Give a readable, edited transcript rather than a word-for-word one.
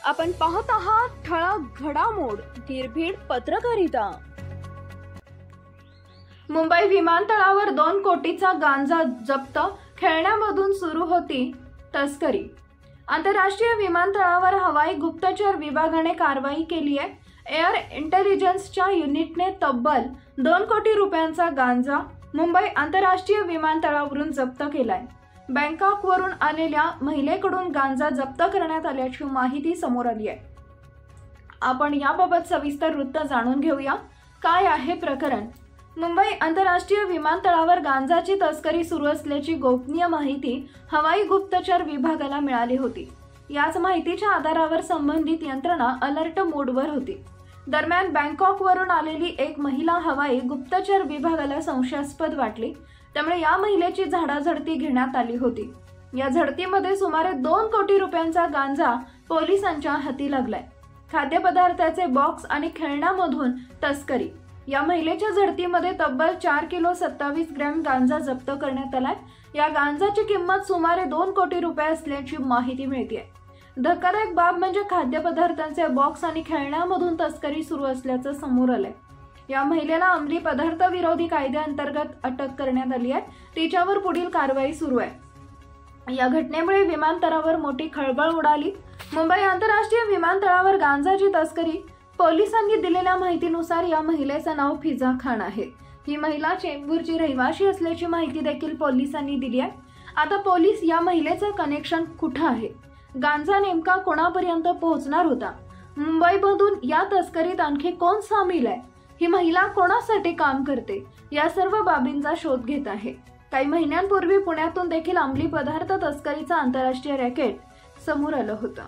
आपण पाहत आहात ठळक घडामोड निर्भीड पत्रकारिता। मुंबई विमानतळावर 2 कोटीचा गांजा जप्त, खेळण्यामधून सुरू होती तस्करी। आंतरराष्ट्रीय विमानतळावर हवाई गुप्तचर विभागाने कारवाई केली आहे। एअर इंटेलिजन्सच्या युनिटने तब्बल 2 कोटी रुपयांचा गांजा मुंबई आंतरराष्ट्रीय विमानतळावरून जप्त केलाय। बँकॉकवरून आलेल्या महिलेकडून गांजा जप्त करण्यात आल्याची माहिती समोर आली आहे। आपण याबाबत सविस्तर वृत्त जाणून घेऊया। काय आहे प्रकरण? मुंबई आंतरराष्ट्रीय विमानतळावर गांजाची तस्करी सुरू असल्याची गोपनीय माहिती हवाई गुप्तचर विभागाला मिळाली होती। याच माहितीच्या आधारावर संबंधित यंत्रणा अलर्ट मोडवर होती। दरम्यान बँकॉकवरून आलेली एक महिला हवाई गुप्तचर विभागाला संशयास्पद वाटली, त्यामुळे या महिलेची झाडाझडती घेण्यात आली होती। या झडतीमध्ये सुमारे 2 कोटी रुपयांचा गांजा पोलिसांच्या हाती लागलाय। खाद्यपदार्थाचे बॉक्स आणि खेळण्यामधून तस्करी। या महिलेच्या झडतीमध्ये तब्बल 4 किलो 27 ग्रॅम गांजा जप्त करण्यात आलाय। या गांजाची किंमत सुमारे 2 कोटी रुपये असल्याची माहिती मिळते। धक्कादायक बाब म्हणजे खाद्यपदार्थांचे बॉक्स आणि खेळण्यामधून तस्करी सुरू असल्याचं समोर आलंय। या महिलेला अंमली पदार्थ विरोधी कायद्याअंतर्गत अटक करण्यात आली आहे। तिच्यावर पुढील कारवाई सुरू आहे। या घटनेमुळे विमानतळावर मोठी खळबळ उडाली। मुंबई आंतरराष्ट्रीय विमानतळावर गांजाची तस्करी। पोलिसांनी दिलेल्या माहितीनुसार या महिलेचं नाव फिजा खान आहे। ही महिला चेंबूरची रहिवाशी असल्याची माहिती देखील पोलिसांनी दिली आहे। आता पोलीस या महिलेचं कनेक्शन कुठं आहे, गांजा नेमका कोणापर्यंत पोहोचणार होता, मुंबईमधून या तस्करीत आणखी कोण सामील आहे, ही महिला कोणासाठी काम करते, या सर्व बाबींचा शोध घेत आहे। काही महिन्यांपूर्वी पुण्यातून देखील अंमली पदार्थ तस्करीचा आंतरराष्ट्रीय रॅकेट समोर आलं होतं।